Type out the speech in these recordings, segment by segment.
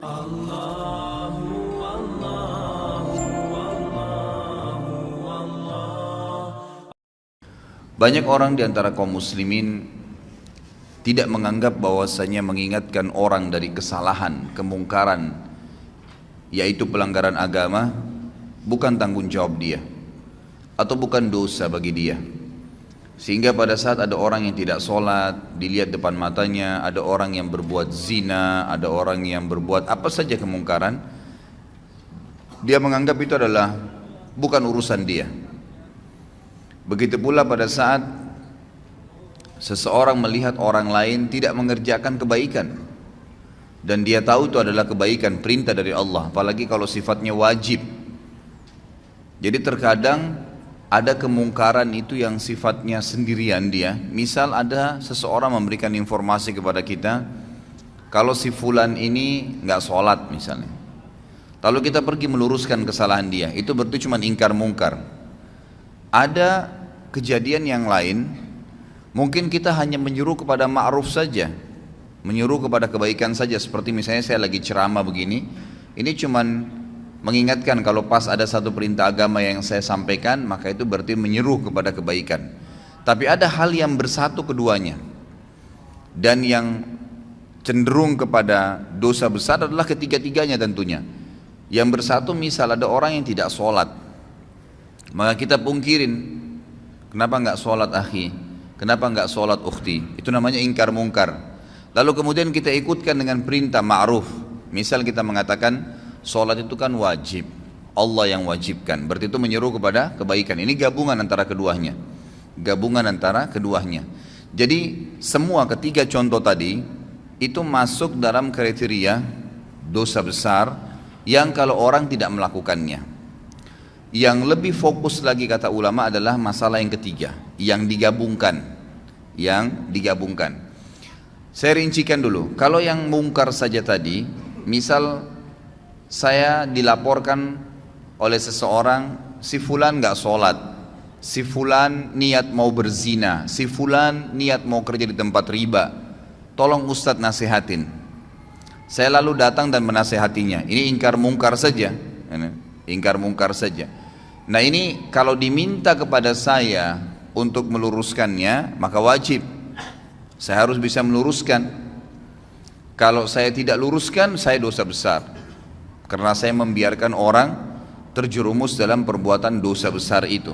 Allahu Allahu Allahu Allah. Banyak orang di antara kaum muslimin tidak menganggap bahwasanya mengingatkan orang dari kesalahan, kemungkaran, yaitu pelanggaran agama, bukan tanggung jawab dia atau bukan dosa bagi dia. Sehingga pada saat ada orang yang tidak sholat, dilihat depan matanya, ada orang yang berbuat zina, ada orang yang berbuat apa saja kemungkaran, dia menganggap itu adalah bukan urusan dia. Begitu pula pada saat seseorang melihat orang lain tidak mengerjakan kebaikan dan dia tahu itu adalah kebaikan, perintah dari Allah, apalagi kalau sifatnya wajib. Jadi terkadang ada kemungkaran itu yang sifatnya sendirian dia. Misal ada seseorang memberikan informasi kepada kita, kalau si fulan ini nggak sholat misalnya, lalu kita pergi meluruskan kesalahan dia, itu berarti cuma ingkar mungkar. Ada kejadian yang lain, mungkin kita hanya menyuruh kepada ma'ruf saja, menyuruh kepada kebaikan saja. Seperti misalnya saya lagi ceramah begini, ini cuman mengingatkan kalau pas ada satu perintah agama yang saya sampaikan, maka itu berarti menyeru kepada kebaikan. Tapi ada hal yang bersatu keduanya, dan yang cenderung kepada dosa besar adalah ketiga-tiganya tentunya. Yang bersatu misal ada orang yang tidak sholat, maka kita pungkirin, kenapa nggak sholat akhi, kenapa nggak sholat ukhti, itu namanya ingkar mungkar. Lalu kemudian kita ikutkan dengan perintah ma'ruf. Misal kita mengatakan sholat itu kan wajib, Allah yang wajibkan, berarti itu menyeru kepada kebaikan. Ini gabungan antara keduanya, gabungan antara keduanya. Jadi semua ketiga contoh tadi itu masuk dalam kriteria dosa besar yang kalau orang tidak melakukannya. Yang lebih fokus lagi kata ulama adalah masalah yang ketiga, yang digabungkan, Saya rincikan dulu. Kalau yang mungkar saja tadi, misal saya dilaporkan oleh seseorang, si fulan nggak sholat, si fulan niat mau berzina, si fulan niat mau kerja di tempat riba, tolong Ustadz nasihatin. Saya lalu datang dan menasehatinya. Ini ingkar mungkar saja, ingkar mungkar saja. Nah ini kalau diminta kepada saya untuk meluruskannya, maka wajib saya harus bisa meluruskan. Kalau saya tidak luruskan, saya dosa besar, karena saya membiarkan orang terjerumus dalam perbuatan dosa besar itu.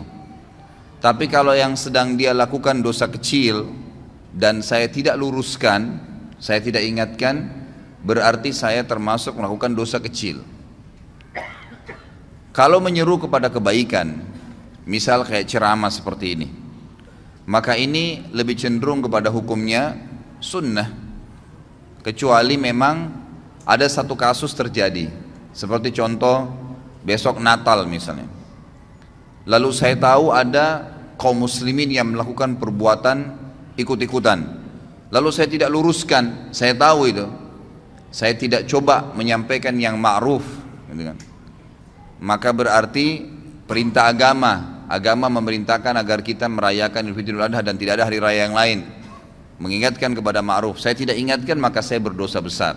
Tapi kalau yang sedang dia lakukan dosa kecil dan saya tidak luruskan, saya tidak ingatkan, berarti saya termasuk melakukan dosa kecil. Kalau menyeru kepada kebaikan, misal kayak ceramah seperti ini, maka ini lebih cenderung kepada hukumnya sunnah, kecuali memang ada satu kasus terjadi. Seperti contoh besok Natal misalnya, lalu saya tahu ada kaum muslimin yang melakukan perbuatan ikut-ikutan, lalu saya tidak luruskan, saya tahu itu, saya tidak coba menyampaikan yang ma'ruf, gitu kan. Maka berarti perintah agama memerintahkan agar kita merayakan Idul Fitri Idul Adha dan tidak ada hari raya yang lain, mengingatkan kepada ma'ruf. Saya tidak ingatkan, maka saya berdosa besar.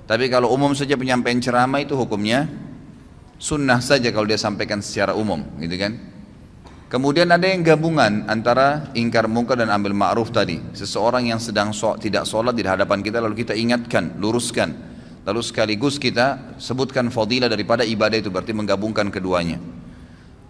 Tapi kalau umum saja penyampaian ceramah itu hukumnya sunnah saja kalau dia sampaikan secara umum, gitu kan. Kemudian ada yang gabungan antara ingkar mungkar dan ambil ma'ruf tadi. Seseorang yang sedang tidak sholat di hadapan kita, lalu kita ingatkan, luruskan, lalu sekaligus kita sebutkan fadilah daripada ibadah itu, berarti menggabungkan keduanya.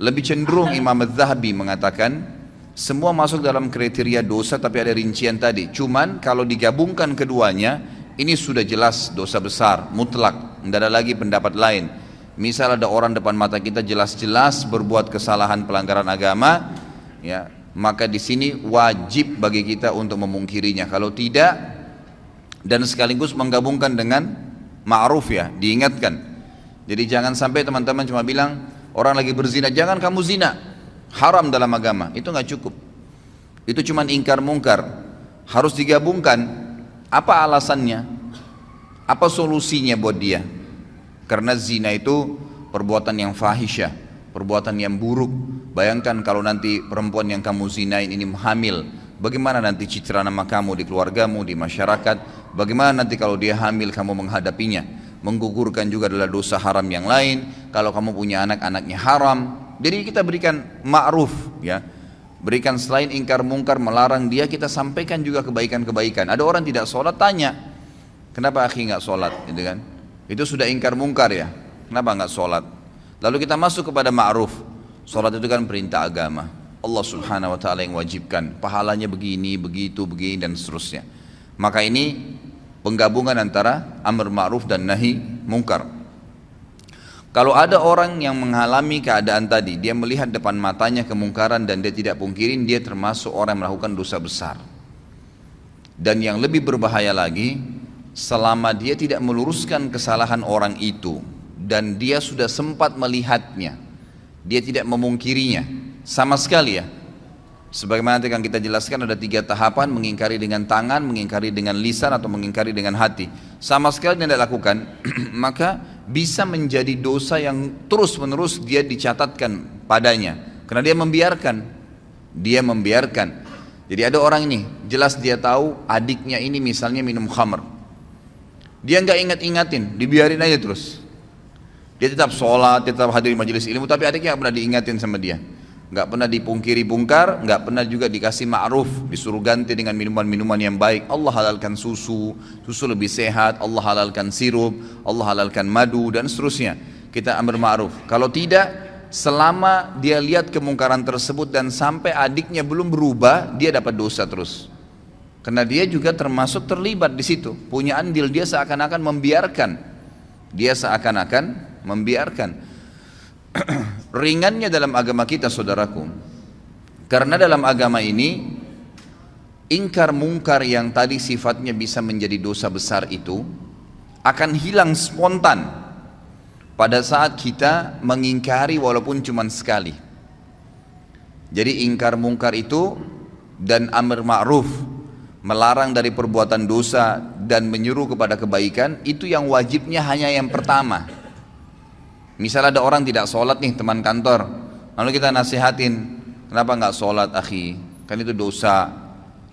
Lebih cenderung Imam Az-Zahabi mengatakan semua masuk dalam kriteria dosa, tapi ada rincian tadi. Cuman kalau digabungkan keduanya, ini sudah jelas dosa besar, mutlak, tidak ada lagi pendapat lain. Misal ada orang depan mata kita jelas-jelas berbuat kesalahan pelanggaran agama, ya, maka di sini wajib bagi kita untuk memungkirinya. Kalau tidak, dan sekaligus menggabungkan dengan ma'ruf, ya, diingatkan. Jadi jangan sampai teman-teman cuma bilang orang lagi berzina, jangan kamu zina, haram dalam agama. Itu nggak cukup. Itu cuma ingkar mungkar. Harus digabungkan. Apa alasannya? Apa solusinya buat dia? Karena zina itu perbuatan yang fahisyah, perbuatan yang buruk. Bayangkan kalau nanti perempuan yang kamu zinain ini hamil, bagaimana nanti citra nama kamu di keluargamu, di masyarakat? Bagaimana nanti kalau dia hamil kamu menghadapinya? menggugurkan juga adalah dosa haram yang lain. Kalau kamu punya anak, anaknya haram. Jadi kita berikan ma'ruf, ya. Berikan selain ingkar mungkar, melarang dia, kita sampaikan juga kebaikan-kebaikan. Ada orang tidak sholat, tanya, kenapa akhi nggak sholat, gitu kan? Itu sudah ingkar mungkar ya, kenapa nggak sholat? Lalu kita masuk kepada ma'ruf. Sholat itu kan perintah agama, Allah subhanahu wa ta'ala yang wajibkan, pahalanya begini, begitu, begini, dan seterusnya. Maka ini penggabungan antara amr ma'ruf dan nahi mungkar. Kalau ada orang yang mengalami keadaan tadi, dia melihat depan matanya kemungkaran dan dia tidak pungkirin, dia termasuk orang yang melakukan dosa besar. Dan yang lebih berbahaya lagi, selama dia tidak meluruskan kesalahan orang itu dan dia sudah sempat melihatnya, dia tidak memungkirinya sama sekali ya. Sebagaimana nanti akan kita jelaskan, ada 3 tahapan: mengingkari dengan tangan, mengingkari dengan lisan, atau mengingkari dengan hati. Sama sekali tidak lakukan, maka bisa menjadi dosa yang terus menerus dia dicatatkan padanya, karena dia membiarkan. Jadi ada orang ini, jelas dia tahu adiknya ini misalnya minum khamr, dia nggak ingat-ingatin, dibiarin aja terus. Dia tetap sholat, tetap hadir di majelis ilmu, tapi adiknya nggak pernah diingatin sama dia, nggak pernah dipungkiri bungkar, nggak pernah juga dikasih ma'ruf, disuruh ganti dengan minuman-minuman yang baik. Allah halalkan susu lebih sehat, Allah halalkan sirup, Allah halalkan madu, dan seterusnya. Kita amr ma'ruf. Kalau tidak, selama dia lihat kemungkaran tersebut dan sampai adiknya belum berubah, dia dapat dosa terus. Karena dia juga termasuk terlibat di situ, punya andil, dia seakan-akan membiarkan. Ringannya dalam agama kita, saudaraku, karena dalam agama ini ingkar mungkar yang tadi sifatnya bisa menjadi dosa besar itu akan hilang spontan pada saat kita mengingkari walaupun cuma sekali. Jadi ingkar mungkar itu dan amr ma'ruf, melarang dari perbuatan dosa dan menyuruh kepada kebaikan, itu yang wajibnya hanya yang pertama. Misal ada orang tidak sholat nih, teman kantor, lalu kita nasihatin, kenapa nggak sholat akhi, kan itu dosa.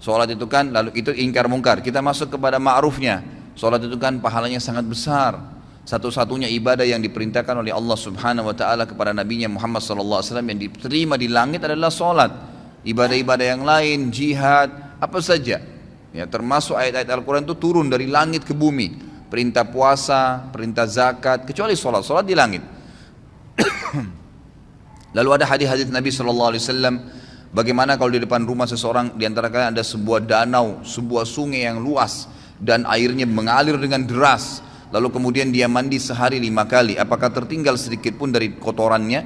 Sholat itu kan, lalu itu ingkar mungkar. Kita masuk kepada ma'rufnya, sholat itu kan pahalanya sangat besar, satu-satunya ibadah yang diperintahkan oleh Allah subhanahu wa ta'ala kepada nabinya Muhammad sallallahu alaihi wasallam yang diterima di langit adalah sholat. Ibadah-ibadah yang lain, jihad, apa saja ya, termasuk ayat-ayat Al-Quran itu turun dari langit ke bumi. Perintah puasa, perintah zakat, kecuali sholat di langit. Lalu ada hadis-hadis Nabi SAW, bagaimana kalau di depan rumah seseorang, di antara kalian ada sebuah danau, sebuah sungai yang luas, dan airnya mengalir dengan deras, lalu kemudian dia mandi sehari 5 kali, apakah tertinggal sedikit pun dari kotorannya?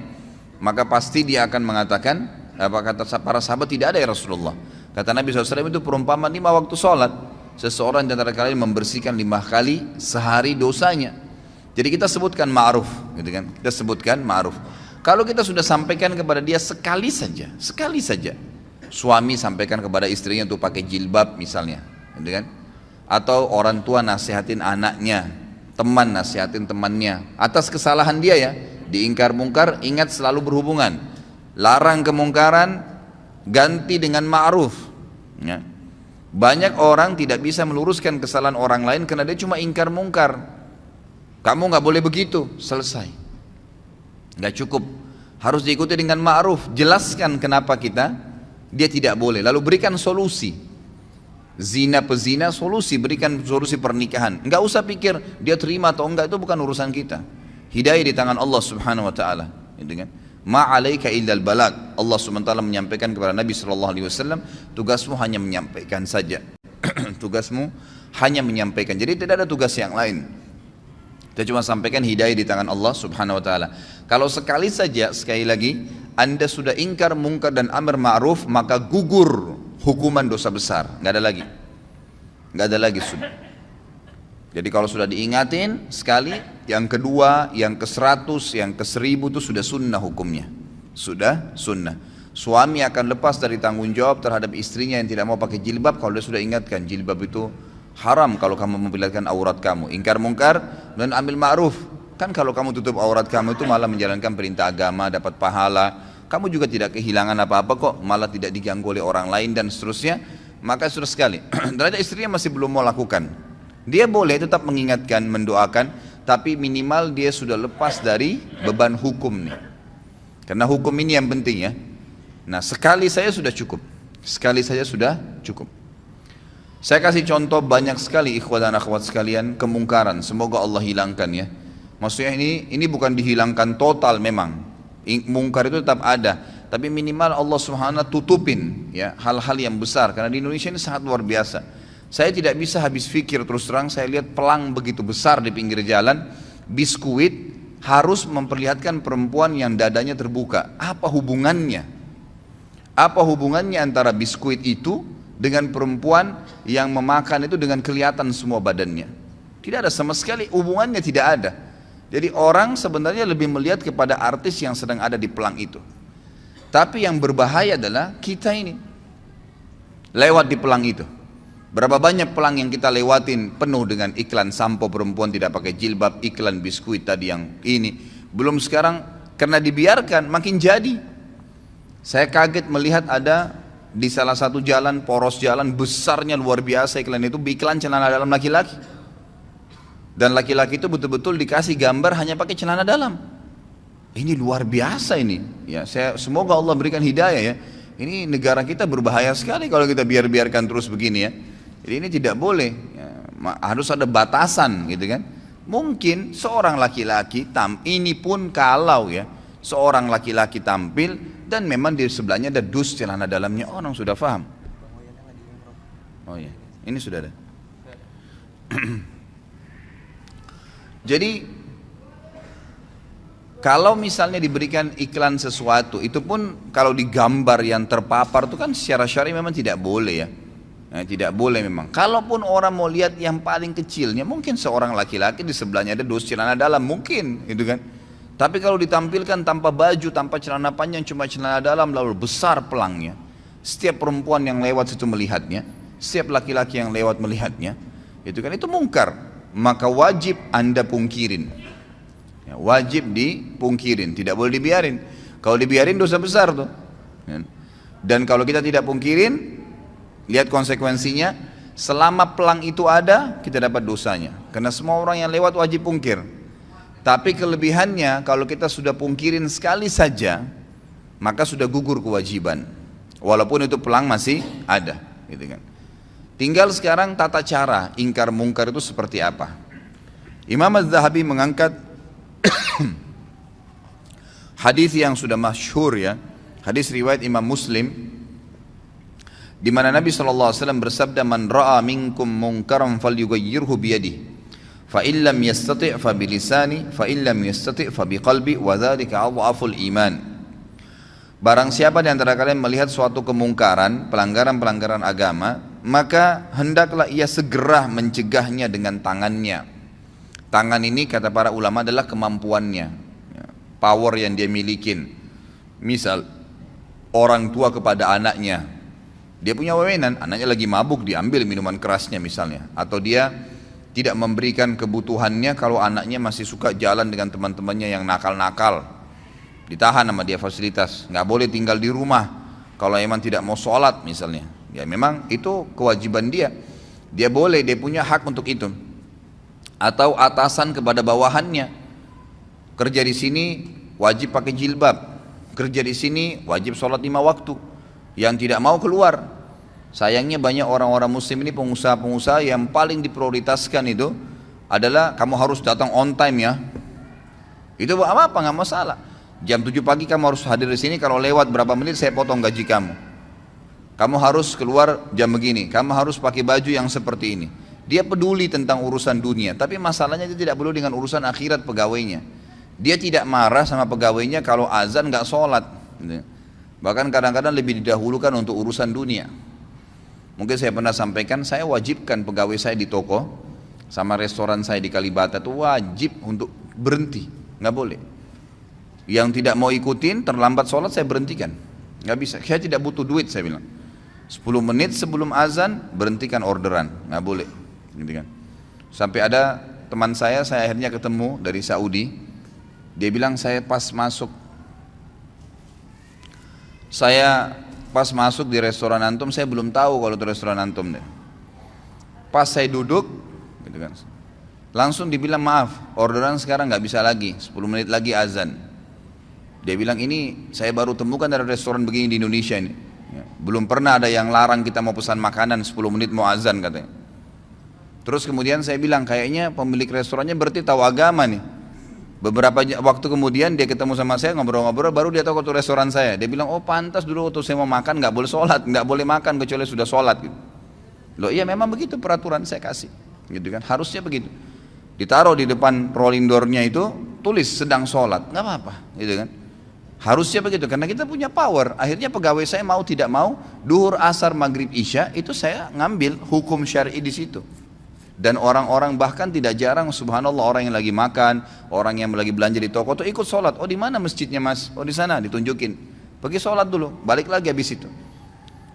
Maka pasti dia akan mengatakan, apa kata para sahabat, tidak ada ya Rasulullah. Kata Nabi SAW, itu perumpamaan 5 waktu sholat. Seseorang di antara kalian membersihkan 5 kali sehari dosanya. Jadi kita sebutkan ma'ruf, gitu kan? Kita sebutkan ma'ruf. Kalau kita sudah sampaikan kepada dia sekali saja, suami sampaikan kepada istrinya untuk pakai jilbab misalnya, gitu kan? Atau orang tua nasihatin anaknya, teman nasihatin temannya, atas kesalahan dia ya, diingkar mungkar, ingat selalu berhubungan. Larang kemungkaran, ganti dengan ma'ruf, ya. Banyak orang tidak bisa meluruskan kesalahan orang lain karena dia cuma ingkar mungkar. Kamu nggak boleh begitu, selesai. Nggak cukup, harus diikuti dengan ma'ruf. Jelaskan kenapa dia tidak boleh, lalu berikan solusi. Zina pezina, berikan solusi pernikahan. Nggak usah pikir dia terima atau enggak, itu bukan urusan kita. Hidayah di tangan Allah subhanahu wa ta'ala, gitu kan? Ma'alaika illal balag. Allah SWT menyampaikan kepada Nabi SAW, tugasmu hanya menyampaikan saja. Tugasmu hanya menyampaikan. Jadi tidak ada tugas yang lain. Kita cuma sampaikan hidayah di tangan Allah Subhanahu wa taala. Kalau sekali saja, sekali lagi, Anda sudah ingkar mungkar dan amr ma'ruf, maka gugur hukuman dosa besar. Nggak ada lagi sudah. Jadi kalau sudah diingatin sekali, yang kedua, yang ke-100, yang ke-1000 itu sudah sunnah hukumnya. Sudah sunnah. Suami akan lepas dari tanggung jawab terhadap istrinya yang tidak mau pakai jilbab kalau dia sudah ingatkan jilbab itu haram kalau kamu memperlihatkan aurat kamu. Ingkar mungkar dan ambil ma'ruf. Kan kalau kamu tutup aurat kamu itu malah menjalankan perintah agama, dapat pahala. Kamu juga tidak kehilangan apa-apa kok, malah tidak diganggu oleh orang lain dan seterusnya. Maka sudah sekali. Ternyata istrinya masih belum mau lakukan. Dia boleh tetap mengingatkan, mendoakan, tapi minimal dia sudah lepas dari beban hukum nih. Karena hukum ini yang penting ya. Nah, sekali saya sudah cukup. Sekali saja sudah cukup. Saya kasih contoh banyak sekali ikhwat dan akhwat sekalian kemungkaran. Semoga Allah hilangkan ya. Maksudnya ini bukan dihilangkan total memang. Mungkar itu tetap ada, tapi minimal Allah Subhanahu tutupin ya hal-hal yang besar. Karena di Indonesia ini sangat luar biasa. Saya tidak bisa habis fikir terus terang, saya lihat pelang begitu besar di pinggir jalan, biskuit harus memperlihatkan perempuan yang dadanya terbuka. Apa hubungannya? Apa hubungannya antara biskuit itu dengan perempuan yang memakan itu dengan kelihatan semua badannya? Tidak ada sama sekali, hubungannya tidak ada. Jadi orang sebenarnya lebih melihat kepada artis yang sedang ada di pelang itu. Tapi yang berbahaya adalah kita ini lewat di pelang itu. Berapa banyak pelang yang kita lewatin penuh dengan iklan sampo perempuan tidak pakai jilbab, iklan biskuit tadi yang ini. Belum sekarang karena dibiarkan makin jadi. Saya kaget melihat ada di salah satu jalan, poros jalan besarnya luar biasa iklan itu, iklan celana dalam laki-laki. Dan laki-laki itu betul-betul dikasih gambar hanya pakai celana dalam. Ini luar biasa ini. Ya, semoga Allah berikan hidayah ya. Ini negara kita berbahaya sekali kalau kita biarkan terus begini ya. Jadi ini tidak boleh. Ya, harus ada batasan gitu kan. Mungkin seorang laki-laki ini pun kalau ya seorang laki-laki tampil dan memang di sebelahnya ada dus celana dalamnya, orang sudah paham. Oh ya, ini sudah ada. Jadi kalau misalnya diberikan iklan sesuatu, itu pun kalau digambar yang terpapar itu kan secara syar'i memang tidak boleh ya. Nah, tidak boleh memang. Kalaupun orang mau lihat yang paling kecilnya, mungkin seorang laki-laki di sebelahnya ada dus celana dalam, mungkin gitu kan. Tapi kalau ditampilkan tanpa baju, tanpa celana panjang, cuma celana dalam lalu besar pelangnya, setiap perempuan yang lewat situ melihatnya, setiap laki-laki yang lewat melihatnya, itu kan itu mungkar. Maka wajib Anda pungkirin ya, wajib dipungkirin, tidak boleh dibiarin. Kalau dibiarin dosa besar tuh. Dan kalau kita tidak pungkirin, lihat konsekuensinya, selama pelang itu ada kita dapat dosanya, karena semua orang yang lewat wajib pungkir. Tapi kelebihannya kalau kita sudah pungkirin sekali saja, maka sudah gugur kewajiban, walaupun itu pelang masih ada gitu kan. Tinggal sekarang tata cara ingkar mungkar itu seperti apa. Imam Az-Zahabi mengangkat hadis yang sudah masyhur ya, hadis riwayat Imam Muslim, di mana Nabi SAW bersabda, man ra'a minkum munkaran falyughayyirhu biyadihi, fa in lam yastati' fa bilisani, fa in lam yastati' fa biqalbi, wa dzalika adhaful iman. Barang siapa di antara kalian melihat suatu kemungkaran, pelanggaran-pelanggaran agama, maka hendaklah ia segera mencegahnya dengan tangannya. Tangan ini kata para ulama adalah kemampuannya, power yang dia milikin. Misal orang tua kepada anaknya, dia punya wewenang, anaknya lagi mabuk diambil minuman kerasnya misalnya, atau dia tidak memberikan kebutuhannya kalau anaknya masih suka jalan dengan teman-temannya yang nakal-nakal, ditahan sama dia fasilitas, nggak boleh tinggal di rumah kalau emang tidak mau sholat misalnya. Ya memang itu kewajiban dia, dia boleh, dia punya hak untuk itu. Atau atasan kepada bawahannya, kerja di sini wajib pakai jilbab, kerja di sini wajib sholat 5 waktu, yang tidak mau keluar. Sayangnya banyak orang-orang muslim ini, pengusaha-pengusaha yang paling diprioritaskan itu adalah kamu harus datang on time ya. Itu apa-apa, nggak masalah. Jam 7 pagi kamu harus hadir di sini, kalau lewat berapa menit saya potong gaji kamu. Kamu harus keluar jam begini, kamu harus pakai baju yang seperti ini. Dia peduli tentang urusan dunia, tapi masalahnya dia tidak peduli dengan urusan akhirat pegawainya. Dia tidak marah sama pegawainya kalau azan nggak sholat. Bahkan kadang-kadang lebih didahulukan untuk urusan dunia. Mungkin saya pernah sampaikan, saya wajibkan pegawai saya di toko sama restoran saya di Kalibata itu wajib untuk berhenti, nggak boleh. Yang tidak mau ikutin terlambat sholat saya berhentikan, nggak bisa. Saya tidak butuh duit, saya bilang. 10 menit sebelum azan berhentikan orderan, nggak boleh, gitu kan. Sampai ada teman saya akhirnya ketemu dari Saudi, dia bilang saya pas masuk di restoran antum, saya belum tahu kalau itu restoran antum deh. Pas saya duduk, gitu kan, Langsung dibilang maaf, orderan sekarang nggak bisa lagi, 10 menit lagi azan. Dia bilang ini saya baru temukan dari restoran begini di Indonesia ini. Ya, belum pernah ada yang larang kita mau pesan makanan 10 menit mau azan katanya. Terus kemudian saya bilang kayaknya pemilik restorannya berarti tahu agama nih. Beberapa waktu kemudian dia ketemu sama saya ngobrol-ngobrol baru dia tahu waktu restoran saya. Dia bilang oh pantas dulu waktu saya mau makan nggak boleh sholat, nggak boleh makan kecuali sudah sholat gitu. Loh iya memang begitu peraturan saya kasih, gitu kan harusnya begitu. Ditaruh di depan rolling door-nya itu tulis sedang sholat, nggak apa-apa, gitu kan. Harusnya begitu karena kita punya power. Akhirnya pegawai saya mau tidak mau, duhur, asar, maghrib, isya itu saya ngambil hukum syar'i di situ. Dan orang-orang bahkan tidak jarang, subhanallah orang yang lagi makan, orang yang lagi belanja di toko tuh ikut sholat. Oh di mana masjidnya mas? Oh di sana, ditunjukin. Pergi sholat dulu, balik lagi habis itu.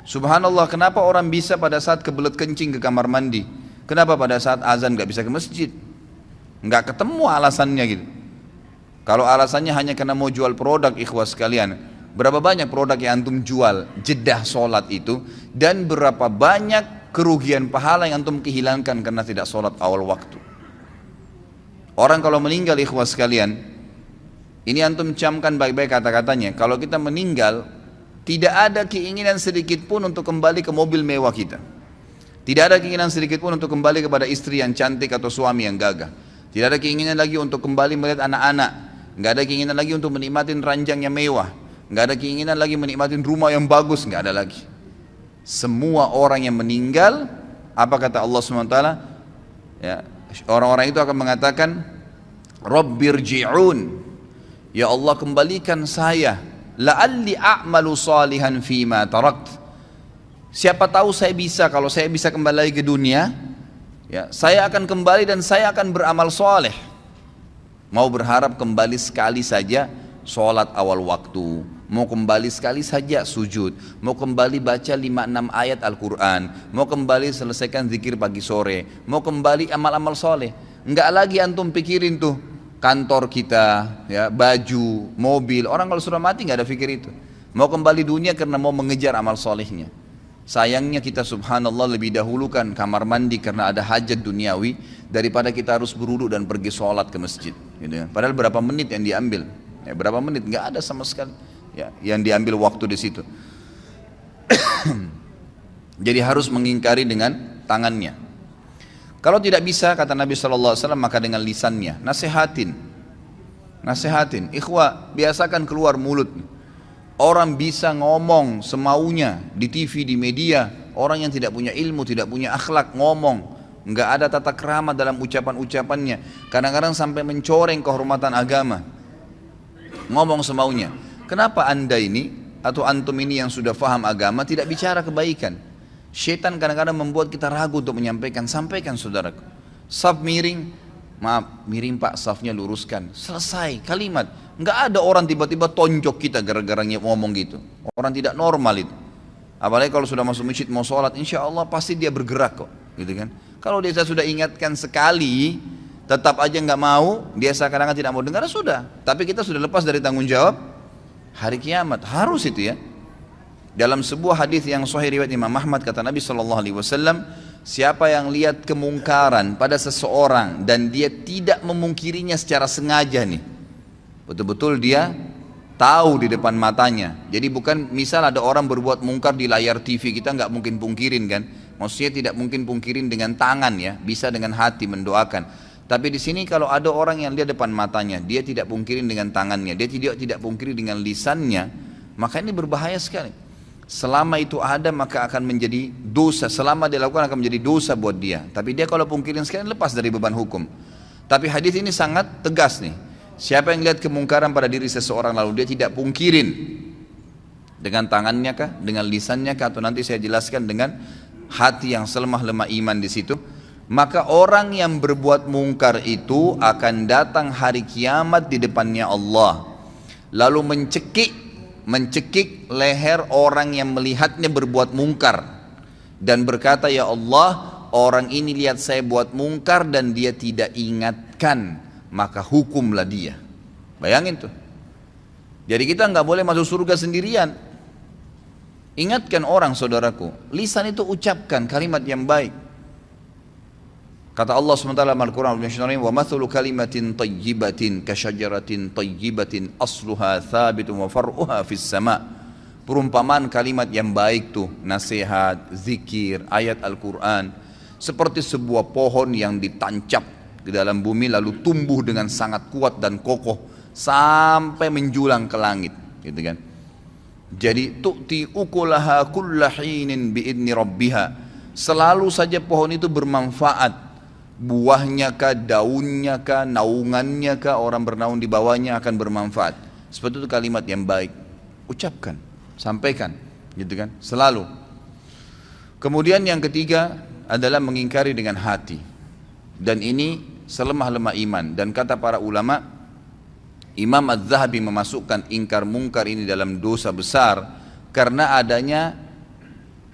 Subhanallah, kenapa orang bisa pada saat kebelet kencing ke kamar mandi? Kenapa pada saat azan gak bisa ke masjid? Nggak ketemu alasannya gitu. Kalau alasannya hanya karena mau jual produk, ikhwas sekalian, berapa banyak produk yang antum jual jedah sholat itu, dan berapa banyak kerugian pahala yang antum kehilangkan karena tidak sholat awal waktu. Orang kalau meninggal, ikhwas sekalian, ini antum camkan baik-baik kata-katanya. Kalau kita meninggal, tidak ada keinginan sedikit pun untuk kembali ke mobil mewah kita. Tidak ada keinginan sedikit pun untuk kembali kepada istri yang cantik atau suami yang gagah. Tidak ada keinginan lagi untuk kembali melihat anak-anak. Nggak ada keinginan lagi untuk menikmati ranjang yang mewah. Nggak ada keinginan lagi menikmati rumah yang bagus. Nggak ada lagi. Semua orang yang meninggal, apa kata Allah SWT? Ya, orang-orang itu akan mengatakan, Rabbirji'un, ya Allah kembalikan saya, la'alli a'malu salihan fima tarakt. Siapa tahu saya bisa, kalau saya bisa kembali lagi ke dunia, ya, saya akan kembali dan saya akan beramal soleh. Mau berharap kembali sekali saja sholat awal waktu, mau kembali sekali saja sujud, mau kembali baca 5-6 ayat Al-Quran, mau kembali selesaikan zikir pagi sore, mau kembali amal-amal soleh. Enggak lagi antum pikirin tuh kantor kita, ya, baju, mobil. Orang kalau sudah mati nggak ada pikir itu. Mau kembali dunia karena mau mengejar amal solehnya. Sayangnya kita subhanallah lebih dahulukan kamar mandi karena ada hajat duniawi daripada kita harus berwudu dan pergi sholat ke masjid, gitu kan. Padahal berapa menit yang diambil, ya, berapa menit nggak ada sama sekali, ya, yang diambil waktu di situ. Jadi harus mengingkari dengan tangannya. Kalau tidak bisa kata Nabi SAW maka dengan lisannya, nasihatin, ikhwah biasakan keluar mulut. Orang bisa ngomong semaunya di TV, di media. Orang yang tidak punya ilmu, tidak punya akhlak ngomong, nggak ada tata krama dalam ucapan-ucapannya. Kadang-kadang sampai mencoreng kehormatan agama. Ngomong semaunya. Kenapa anda ini atau antum ini yang sudah faham agama tidak bicara kebaikan? Syaitan kadang-kadang membuat kita ragu untuk menyampaikan. Sampaikan saudaraku. Saf miring, maaf miring pak, safnya luruskan. Selesai kalimat. Nggak ada orang tiba-tiba tonjok kita gara-gara ngomong gitu. Orang tidak normal itu. Apalagi kalau sudah masuk masjid mau sholat, insya Allah pasti dia bergerak kok, gitu kan. Kalau dia sudah ingatkan sekali, tetap aja nggak mau, dia seakan-akan tidak mau dengar, sudah. Tapi kita sudah lepas dari tanggung jawab hari kiamat, harus itu ya. Dalam sebuah hadis yang sahih riwayat Imam Ahmad kata Nabi SAW, siapa yang lihat kemungkaran pada seseorang dan dia tidak memungkirinya secara sengaja nih, betul-betul dia tahu di depan matanya. Jadi bukan misal ada orang berbuat mungkar di layar TV, kita nggak mungkin pungkirin kan. Maksudnya tidak mungkin pungkirin dengan tangan ya, bisa dengan hati mendoakan. Tapi di sini kalau ada orang yang lihat depan matanya, dia tidak pungkirin dengan tangannya, dia tidak pungkiri dengan lisannya, maka ini berbahaya sekali. Selama itu ada maka akan menjadi dosa, selama dia lakukan akan menjadi dosa buat dia. Tapi dia kalau pungkirin sekali lepas dari beban hukum. Tapi hadis ini sangat tegas nih. Siapa yang lihat kemungkaran pada diri seseorang lalu dia tidak pungkirin dengan tangannya kah, dengan lisannya kah, atau nanti saya jelaskan dengan hati yang selemah-lemah iman di situ, maka orang yang berbuat mungkar itu akan datang hari kiamat di depannya Allah, lalu mencekik leher orang yang melihatnya berbuat mungkar dan berkata, ya Allah, orang ini lihat saya buat mungkar dan dia tidak ingatkan, maka hukumlah dia. Bayangin tuh. Jadi kita nggak boleh masuk surga sendirian. Ingatkan orang saudaraku, lisan itu ucapkan kalimat yang baik. Kata Allah SWT dalam Al-Quran, wa mathulu kalimatin tayyibatin kasyajaratin tayyibatin asluha thabitun wa far'uha fis sama. Perumpamaan kalimat yang baik tuh, nasihat, zikir, ayat Al-Quran, seperti sebuah pohon yang ditancap ke dalam bumi lalu tumbuh dengan sangat kuat dan kokoh sampai menjulang ke langit, gitu kan. Jadi tu'ti ukulaha kulla hinin biidni rabbiha. Selalu saja pohon itu bermanfaat, buahnya kah, daunnya kah, naungannya kah, orang bernaung di bawahnya akan bermanfaat. Seperti itu kalimat yang baik, ucapkan, sampaikan, gitu kan, selalu. Kemudian yang ketiga adalah mengingkari dengan hati. Dan ini selemah-lemah iman. Dan kata para ulama, Imam Az-Zahabi memasukkan ingkar mungkar ini dalam dosa besar karena adanya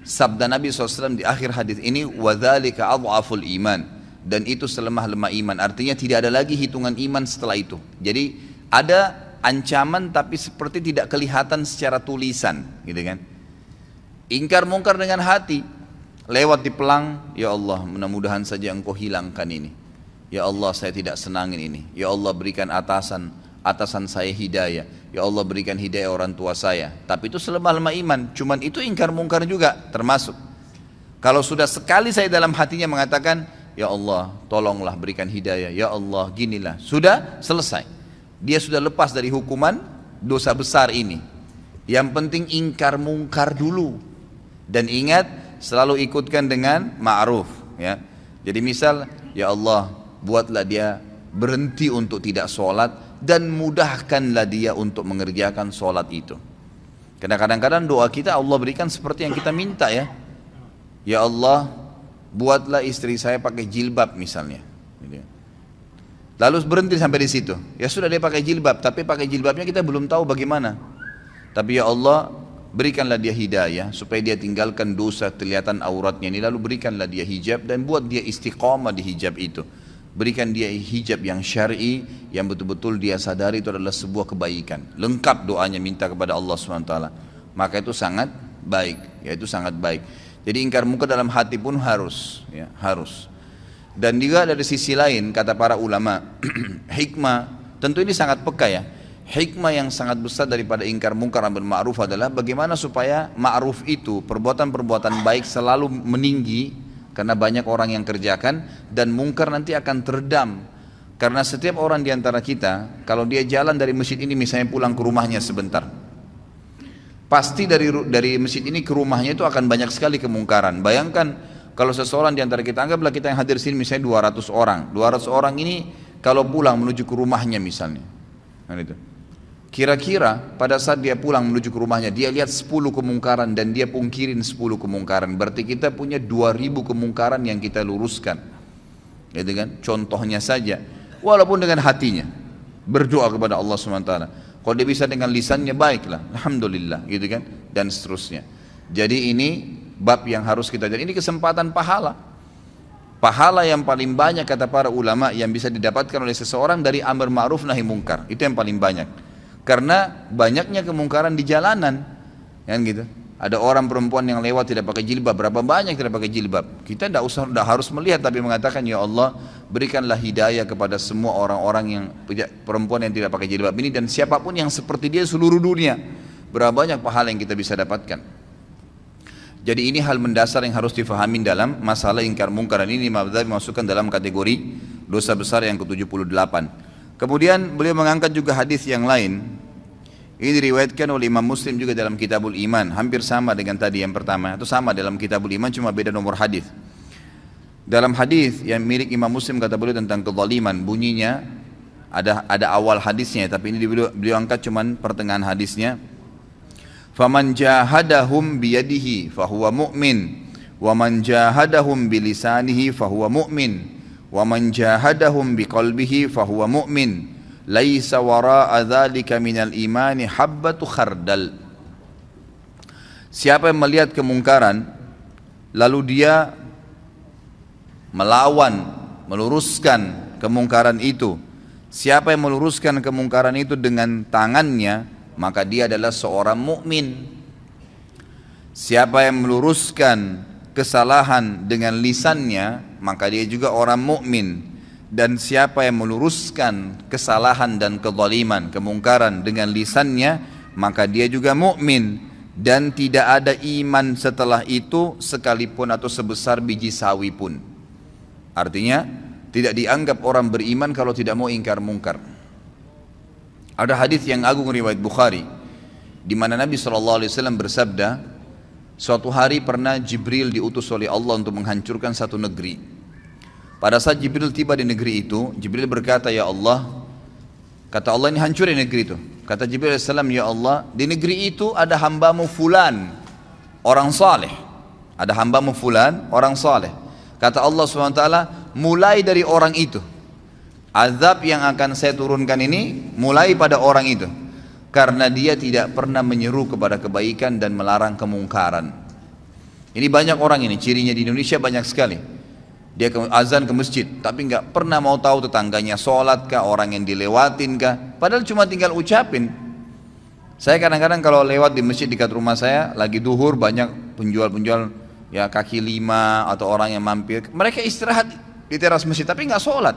sabda Nabi SAW di akhir hadis ini, وَذَلِكَ أَضْعَفُ الْإِيمَانِ, dan itu selemah-lemah iman. Artinya tidak ada lagi hitungan iman setelah itu. Jadi ada ancaman tapi seperti tidak kelihatan secara tulisan, gitu kan. Ingkar mungkar dengan hati, lewat di pelang, ya Allah mudah-mudahan saja engkau hilangkan ini, ya Allah saya tidak senangin ini, ya Allah berikan atasan saya hidayah, ya Allah berikan hidayah orang tua saya. Tapi itu selemah-lemah iman, cuman itu ingkar mungkar juga termasuk. Kalau sudah sekali saya dalam hatinya mengatakan, ya Allah tolonglah berikan hidayah, ya Allah ginilah, sudah selesai, dia sudah lepas dari hukuman dosa besar ini. Yang penting ingkar mungkar dulu, dan ingat selalu ikutkan dengan ma'ruf, ya. Jadi misal, ya Allah buatlah dia berhenti untuk tidak sholat dan mudahkanlah dia untuk mengerjakan sholat itu. Karena kadang-kadang doa kita Allah berikan seperti yang kita minta, ya. Ya Allah buatlah istri saya pakai jilbab misalnya, lalu berhenti sampai di situ. Ya sudah dia pakai jilbab, tapi pakai jilbabnya kita belum tahu bagaimana. Tapi ya Allah berikanlah dia hidayah supaya dia tinggalkan dosa kelihatan auratnya ini, lalu berikanlah dia hijab dan buat dia istiqamah di hijab itu. Berikan dia hijab yang syar'i, yang betul-betul dia sadari itu adalah sebuah kebaikan. Lengkap doanya minta kepada Allah SWT. Maka itu sangat baik, ya itu sangat baik. Jadi ingkar mungkar dalam hati pun harus, ya harus. Dan juga dari sisi lain kata para ulama, hikmah, tentu ini sangat peka ya. Hikmah yang sangat besar daripada ingkar mungkar amar ma'ruf adalah bagaimana supaya ma'ruf itu, perbuatan-perbuatan baik selalu meninggi karena banyak orang yang kerjakan, dan mungkar nanti akan teredam. Karena setiap orang diantara kita, kalau dia jalan dari masjid ini misalnya pulang ke rumahnya sebentar, pasti dari masjid ini ke rumahnya itu akan banyak sekali kemungkaran. Bayangkan kalau seseorang diantara kita, anggaplah kita yang hadir sini misalnya 200 orang. 200 orang ini kalau pulang menuju ke rumahnya misalnya, kan itu. Kira-kira pada saat dia pulang menuju ke rumahnya, dia lihat 10 kemungkaran dan dia pungkirin 10 kemungkaran. Berarti kita punya 2000 kemungkaran yang kita luruskan, gitu kan? Contohnya saja, walaupun dengan hatinya berdoa kepada Allah SWT. Kalau dia bisa dengan lisannya, baiklah, alhamdulillah, gitu kan? Dan seterusnya. Jadi ini bab yang harus kita jadi. Ini kesempatan pahala. Pahala yang paling banyak kata para ulama yang bisa didapatkan oleh seseorang dari amar ma'ruf nahi mungkar. Itu yang paling banyak. Karena banyaknya kemungkaran di jalanan, kan gitu. Ada orang perempuan yang lewat tidak pakai jilbab, berapa banyak tidak pakai jilbab. Kita tidak harus melihat, tapi mengatakan, ya Allah berikanlah hidayah kepada semua orang-orang yang perempuan yang tidak pakai jilbab ini, dan siapapun yang seperti dia seluruh dunia. Berapa banyak pahala yang kita bisa dapatkan. Jadi ini hal mendasar yang harus difahami dalam masalah ingkar mungkar. Ini Imam Ghazali masukkan dalam kategori dosa besar yang ke-78. Kemudian beliau mengangkat juga hadis yang lain. Ini diriwayatkan oleh Imam Muslim juga dalam Kitabul Iman, hampir sama dengan tadi yang pertama. Itu sama dalam Kitabul Iman, cuma beda nomor hadis. Dalam hadis yang milik Imam Muslim kata beliau tentang kezaliman, bunyinya ada awal hadisnya, tapi ini beliau angkat cuma pertengahan hadisnya. Faman jahadahum biyadihi fahuwa mu'min, wa man jahadahum bilisanihi fahuwa mu'min, wa man jahadahum biqalbihi fahuwa mu'min, laisa wara'a dzalika minal imani habbatu khardal. Siapa yang melihat kemungkaran lalu dia melawan, meluruskan kemungkaran itu, siapa yang meluruskan kemungkaran itu dengan tangannya, maka dia adalah seorang mukmin. Siapa yang meluruskan kesalahan dengan lisannya, maka dia juga orang mukmin. Dan siapa yang meluruskan kesalahan dan kezaliman, kemungkaran dengan lisannya, maka dia juga mukmin. Dan tidak ada iman setelah itu sekalipun atau sebesar biji sawi pun. Artinya tidak dianggap orang beriman kalau tidak mau ingkar mungkar. Ada hadis yang agung riwayat Bukhari, di mana Nabi SAW bersabda, suatu hari pernah Jibril diutus oleh Allah untuk menghancurkan satu negeri. Pada saat Jibril tiba di negeri itu, Jibril berkata, ya Allah, kata Allah, ini hancurin negeri itu. Kata Jibril AS, ya Allah, di negeri itu ada hambamu fulan, orang saleh. Ada hambamu fulan, orang saleh. Kata Allah SWT, mulai dari orang itu. Azab yang akan saya turunkan ini mulai pada orang itu. Karena dia tidak pernah menyeru kepada kebaikan dan melarang kemungkaran. Ini banyak orang ini, cirinya di Indonesia banyak sekali. Dia azan ke masjid, tapi nggak pernah mau tahu tetangganya sholat kah, orang yang dilewatin kah. Padahal cuma tinggal ucapin. Saya kadang-kadang kalau lewat di masjid dekat rumah saya, lagi duhur, banyak penjual-penjual ya kaki lima atau orang yang mampir. Mereka istirahat di teras masjid, tapi nggak sholat.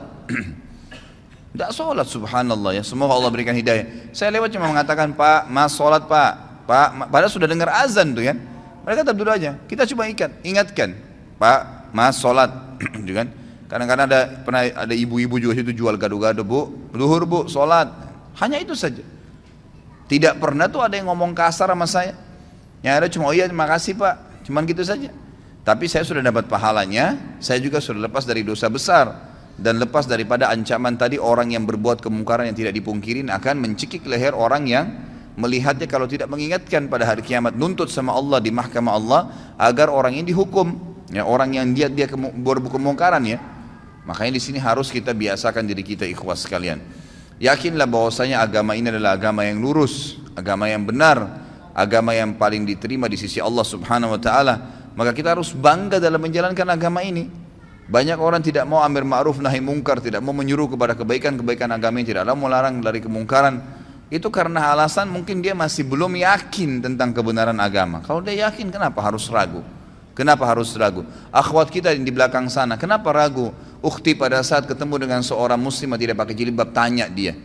Tidak sholat, subhanallah ya, semoga Allah berikan hidayah. Saya lewat cuma mengatakan, Pak, Mas sholat Pak, padahal sudah dengar azan tuh kan. Mereka tetap duduk aja, kita coba ingatkan, Pak, Mas sholat, gitu kan. Kadang-kadang pernah ada ibu-ibu juga situ jual gado-gado, Bu, luhur Bu, sholat. Hanya itu saja. Tidak pernah tuh ada yang ngomong kasar sama saya. Yang ada cuma, oh iya terima kasih Pak, cuman gitu saja. Tapi saya sudah dapat pahalanya, saya juga sudah lepas dari dosa besar. Dan lepas daripada ancaman tadi, orang yang berbuat kemungkaran yang tidak dipungkirin akan mencekik leher orang yang melihatnya kalau tidak mengingatkan pada hari kiamat, nuntut sama Allah di mahkamah Allah agar orang ini dihukum. Ya, orang yang dia berbuat kemungkaran ya. Makanya di sini harus kita biasakan diri kita, ikhwas sekalian. Yakinlah bahwasanya agama ini adalah agama yang lurus, agama yang benar, agama yang paling diterima di sisi Allah Subhanahu wa taala. Maka kita harus bangga dalam menjalankan agama ini. Banyak orang tidak mau amar ma'ruf nahi mungkar, tidak mau menyuruh kepada kebaikan-kebaikan agama yang tidak mau melarang dari kemungkaran. Itu karena alasan mungkin dia masih belum yakin tentang kebenaran agama. Kalau dia yakin, kenapa harus ragu? Kenapa harus ragu? Akhwat kita di belakang sana, kenapa ragu? Ukhti pada saat ketemu dengan seorang muslimah tidak pakai jilbab, tanya dia,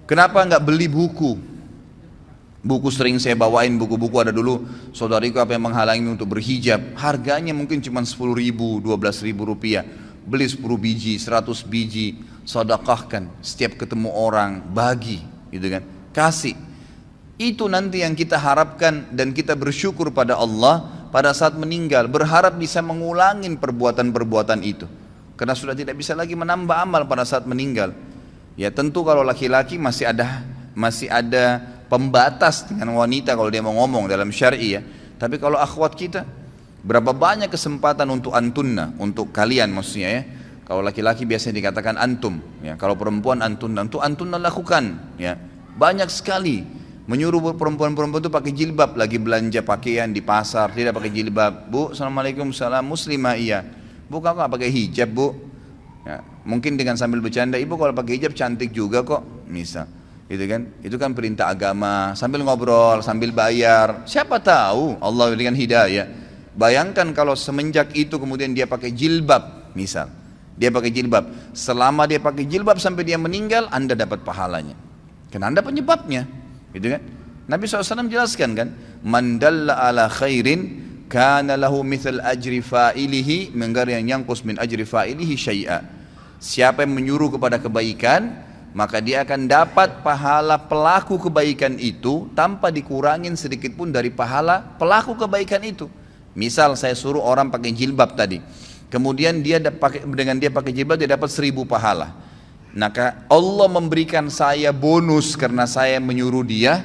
kenapa enggak beli buku? Buku sering saya bawain, buku-buku ada dulu, saudariku apa yang menghalangi untuk berhijab, harganya mungkin cuma 10 ribu, 12 ribu rupiah. Beli 10 biji, 100 biji, sedekahkan, setiap ketemu orang, bagi, gitu kan, kasih. Itu nanti yang kita harapkan dan kita bersyukur pada Allah pada saat meninggal, berharap bisa mengulangi perbuatan-perbuatan itu. Karena sudah tidak bisa lagi menambah amal pada saat meninggal. Ya tentu kalau laki-laki masih ada pembatas dengan wanita kalau dia mau ngomong dalam syar'i ya. Tapi kalau akhwat kita, berapa banyak kesempatan untuk antunna, untuk kalian maksudnya ya. Kalau laki-laki biasanya dikatakan antum, ya. Kalau perempuan antunna, untuk antunna lakukan, ya. Banyak sekali menyuruh perempuan-perempuan itu pakai jilbab, lagi belanja pakaian di pasar tidak pakai jilbab. Bu, assalamualaikum, salam, muslimah iya. Bu, kamu nggak pakai hijab Bu? Ya. Mungkin dengan sambil bercanda, ibu kalau pakai hijab cantik juga kok, misal. Itu kan perintah agama, sambil ngobrol, sambil bayar, siapa tahu Allah berikan hidayah. Bayangkan kalau semenjak itu kemudian dia pakai jilbab, misal dia pakai jilbab, selama dia pakai jilbab sampai dia meninggal, Anda dapat pahalanya, karena Anda penyebabnya, gitu kan. Nabi SAW jelaskan kan, man dalla ala khairin kana lahu mithal ajri fa'ilihi min ghairi an yanqus min ajri fa'ilihi syai'a. Siapa yang menyuruh kepada kebaikan, maka dia akan dapat pahala pelaku kebaikan itu tanpa dikurangin sedikit pun dari pahala pelaku kebaikan itu. Misal saya suruh orang pakai jilbab tadi, kemudian dengan dia pakai jilbab dia dapat 1000 pahala. Maka Allah memberikan saya bonus karena saya menyuruh dia,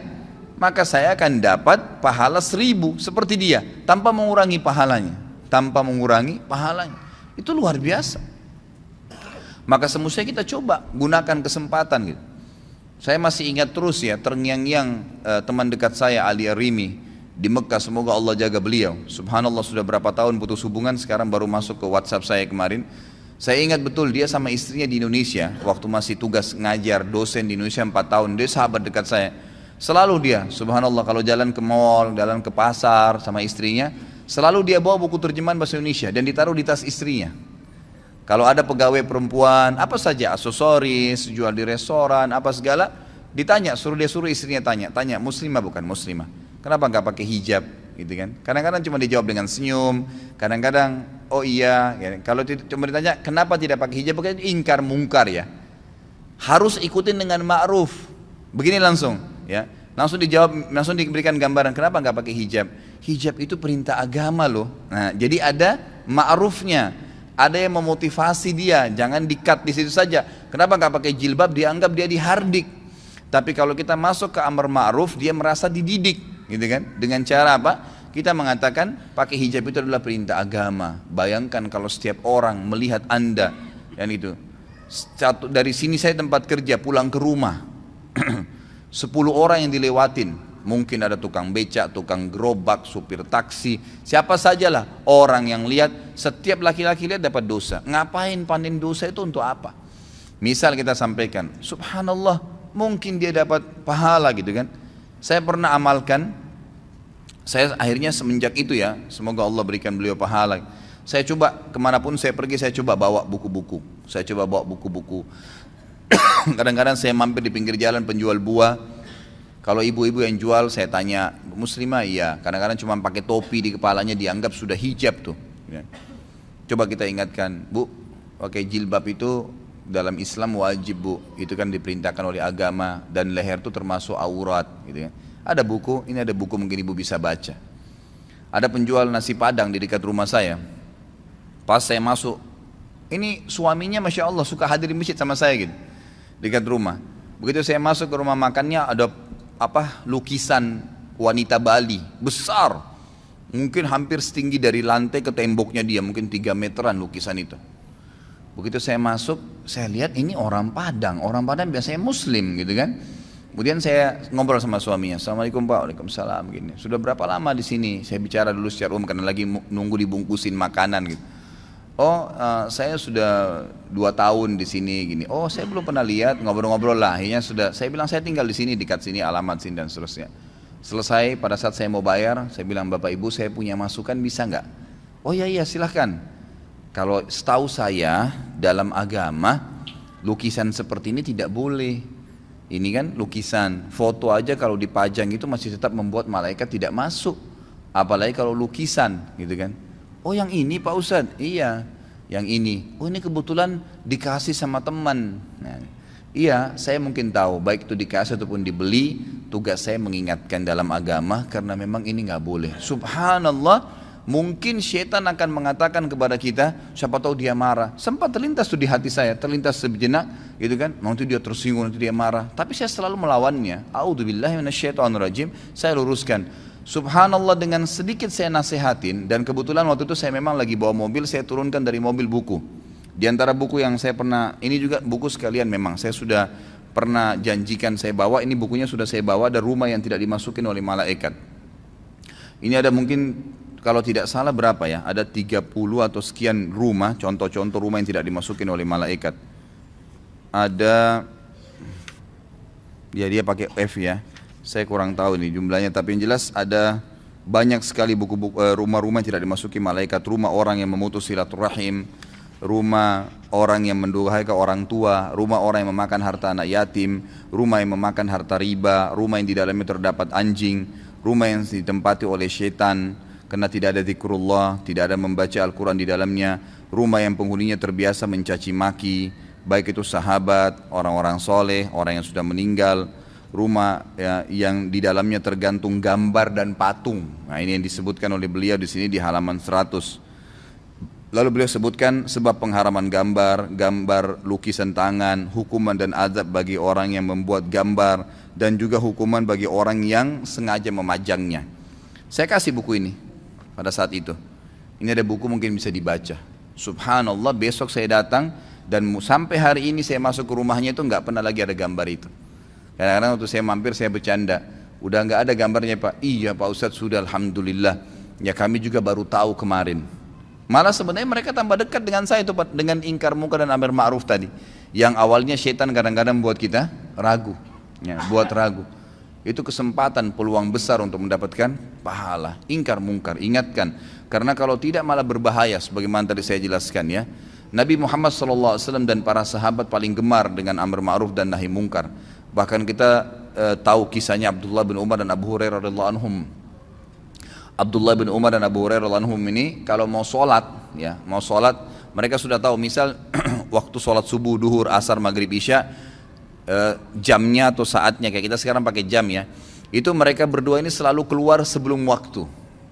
maka saya akan dapat pahala 1000 seperti dia tanpa mengurangi pahalanya. Itu luar biasa. Maka semestinya kita coba gunakan kesempatan gitu. Saya masih ingat terus ya, terngiang-ngiang teman dekat saya Ali Arimi di Mekah, semoga Allah jaga beliau. Subhanallah sudah berapa tahun putus hubungan, sekarang baru masuk ke WhatsApp saya kemarin. Saya ingat betul dia sama istrinya di Indonesia, waktu masih tugas ngajar dosen di Indonesia 4 tahun, dia sahabat dekat saya. Selalu dia, subhanallah kalau jalan ke mall, jalan ke pasar sama istrinya, selalu dia bawa buku terjemahan bahasa Indonesia dan ditaruh di tas istrinya. Kalau ada pegawai perempuan, apa saja, aksesoris, jual di restoran, apa segala, ditanya, dia suruh istrinya tanya, muslimah bukan muslimah, kenapa nggak pakai hijab, gitu kan? Kadang-kadang cuma dijawab dengan senyum, kadang-kadang oh iya, ya. Kalau cuma ditanya kenapa tidak pakai hijab, pakai ingkar mungkar ya, harus ikutin dengan ma'ruf, begini langsung, ya, langsung dijawab, langsung diberikan gambaran kenapa nggak pakai hijab. Hijab itu perintah agama loh. Nah, jadi ada ma'rufnya. Ada yang memotivasi dia, jangan di-cut di situ saja. Kenapa nggak pakai jilbab? Dianggap dia dihardik. Tapi kalau kita masuk ke amar ma'ruf, dia merasa dididik, gitu kan? Dengan cara apa? Kita mengatakan pakai hijab itu adalah perintah agama. Bayangkan kalau setiap orang melihat Anda, yang itu. Dari sini saya tempat kerja, pulang ke rumah, 10 orang yang dilewatin. Mungkin ada tukang becak, tukang gerobak, supir taksi, siapa sajalah orang yang lihat, setiap laki-laki lihat dapat dosa. Ngapain panen dosa itu untuk apa? Misal kita sampaikan, subhanallah, mungkin dia dapat pahala gitu kan. Saya pernah amalkan, saya akhirnya semenjak itu ya, semoga Allah berikan beliau pahala. Saya coba kemanapun saya pergi, saya coba bawa buku-buku. Saya coba bawa buku-buku. Kadang-kadang saya mampir di pinggir jalan penjual buah. Kalau ibu-ibu yang jual saya tanya, muslimah? Iya. Kadang-kadang cuma pakai topi di kepalanya dianggap sudah hijab tuh. Coba kita ingatkan, Bu, pakai jilbab itu dalam Islam wajib, Bu. Itu kan diperintahkan oleh agama dan leher itu termasuk aurat, gitu ya. Ada buku, ini ada buku mungkin ibu bisa baca. Ada penjual nasi padang di dekat rumah saya. Pas saya masuk, ini suaminya masya Allah suka hadir di masjid sama saya gitu, dekat rumah. Begitu saya masuk ke rumah makannya ada lukisan wanita Bali besar, mungkin hampir setinggi dari lantai ke temboknya dia, mungkin 3 meteran lukisan itu. Begitu saya masuk, saya lihat ini orang Padang biasanya Muslim gitu kan. Kemudian saya ngobrol sama suaminya, Assalamualaikum Pak, Waalaikumsalam gini. Sudah berapa lama di sini? Saya bicara dulu secara umum karena lagi nunggu dibungkusin makanan gitu. Oh, saya sudah 2 tahun di sini gini. Oh, saya belum pernah lihat, ngobrol-ngobrol lah. Akhirnya sudah, saya bilang saya tinggal di sini, dekat sini, alamat sini dan seterusnya. Selesai, pada saat saya mau bayar, saya bilang Bapak Ibu saya punya masukan bisa nggak? Oh iya silahkan. Kalau setahu saya dalam agama lukisan seperti ini tidak boleh. Ini kan lukisan, foto aja kalau dipajang itu masih tetap membuat malaikat tidak masuk. Apalagi kalau lukisan, gitu kan? Oh yang ini Pak Ustadz? Iya, yang ini. Oh ini kebetulan dikasih sama teman. Nah, iya, saya mungkin tahu, baik itu dikasih ataupun dibeli, tugas saya mengingatkan dalam agama karena memang ini nggak boleh. Subhanallah, mungkin syaitan akan mengatakan kepada kita, siapa tahu dia marah. Sempat terlintas tuh di hati saya, terlintas sejenak, gitu kan? Nanti dia tersinggung, nanti dia marah. Tapi saya selalu melawannya. A'udzubillahi minasyaitonirrajim. Saya luruskan. Subhanallah, dengan sedikit saya nasihatin, dan kebetulan waktu itu saya memang lagi bawa mobil, saya turunkan dari mobil buku. Di antara buku yang saya pernah, ini juga buku sekalian memang, saya sudah pernah janjikan saya bawa, ini bukunya sudah saya bawa, ada rumah yang tidak dimasukin oleh malaikat. Ini ada mungkin, kalau tidak salah berapa ya, ada 30 atau sekian rumah, contoh-contoh rumah yang tidak dimasukin oleh malaikat. Ada, dia pakai F ya. Saya kurang tahu nih jumlahnya, tapi yang jelas ada banyak sekali buku-buku rumah-rumah yang tidak dimasuki malaikat. Rumah orang yang memutus silaturahim, rumah orang yang mendurhaka orang tua, rumah orang yang memakan harta anak yatim, rumah yang memakan harta riba, rumah yang di dalamnya terdapat anjing, rumah yang ditempati oleh syaitan karena tidak ada zikrullah, tidak ada membaca Al-Quran di dalamnya, rumah yang penghuninya terbiasa mencaci maki, baik itu sahabat, orang-orang soleh, orang yang sudah meninggal, rumah ya, yang di dalamnya tergantung gambar dan patung. Nah ini yang disebutkan oleh beliau di sini di halaman 100. Lalu beliau sebutkan sebab pengharaman gambar, gambar lukisan tangan, hukuman dan azab bagi orang yang membuat gambar, dan juga hukuman bagi orang yang sengaja memajangnya. Saya kasih buku ini pada saat itu. Ini ada buku mungkin bisa dibaca. Subhanallah, besok saya datang dan sampai hari ini saya masuk ke rumahnya itu nggak pernah lagi ada gambar itu. Kadang-kadang waktu saya mampir saya bercanda, udah nggak ada gambarnya Pak. Iya Pak Ustadz sudah, alhamdulillah. Ya kami juga baru tahu kemarin. Malah sebenarnya mereka tambah dekat dengan saya itu Pak, dengan ingkar munkar dan amar ma'ruf tadi. Yang awalnya syaitan kadang-kadang buat kita ragu, ya, buat ragu. Itu kesempatan, peluang besar untuk mendapatkan pahala. Ingkar mungkar, ingatkan. Karena kalau tidak malah berbahaya, sebagaimana tadi saya jelaskan ya. Nabi Muhammad SAW dan para sahabat paling gemar dengan amar ma'ruf dan nahi mungkar. Bahkan kita tahu kisahnya Abdullah bin Umar dan Abu Hurairah radhiyallahu anhum. Abdullah bin Umar dan Abu Hurairah radhiyallahu anhum ini kalau mau sholat, ya, mau sholat, mereka sudah tahu misal waktu sholat subuh, duhur, asar, maghrib, isya, jamnya atau saatnya kayak kita sekarang pakai jam ya. Itu mereka berdua ini selalu keluar sebelum waktu.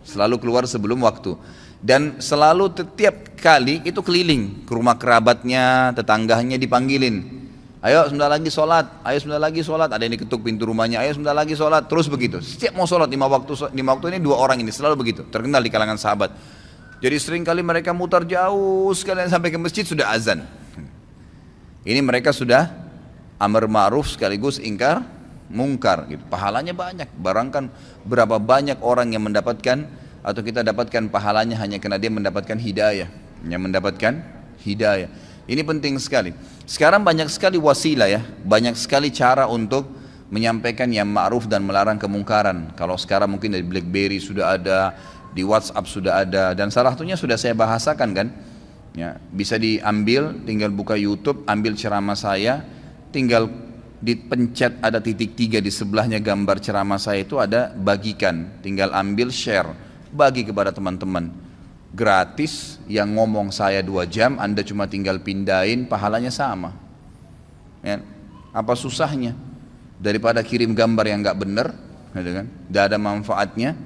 Selalu keluar sebelum waktu. Dan selalu setiap kali itu keliling ke rumah kerabatnya, tetangganya dipanggilin. Ayo sebentar lagi sholat, ayo sebentar lagi sholat. Ada yang diketuk pintu rumahnya, ayo sebentar lagi sholat. Terus begitu. Setiap mau sholat 5 waktu ini 2 orang ini selalu begitu. Terkenal di kalangan sahabat. Jadi sering kali mereka mutar jauh sekalian sampai ke masjid sudah azan. Ini mereka sudah amar ma'ruf sekaligus ingkar mungkar gitu. Pahalanya banyak. Barangkan berapa banyak orang yang mendapatkan atau kita dapatkan pahalanya hanya karena dia mendapatkan hidayah. Yang mendapatkan hidayah. Ini penting sekali. Sekarang banyak sekali wasilah ya, banyak sekali cara untuk menyampaikan yang ma'ruf dan melarang kemungkaran. Kalau sekarang mungkin dari BlackBerry sudah ada, di WhatsApp sudah ada, dan salah satunya sudah saya bahasakan kan. Ya, bisa diambil, tinggal buka YouTube, ambil ceramah saya, tinggal dipencet ada titik 3 di sebelahnya gambar ceramah saya itu ada bagikan, tinggal ambil share, bagi kepada teman-teman. Gratis, yang ngomong saya 2 jam, Anda cuma tinggal pindahin, pahalanya sama ya. Apa susahnya? Daripada kirim gambar yang gak benar gitu kan? Gak ada manfaatnya,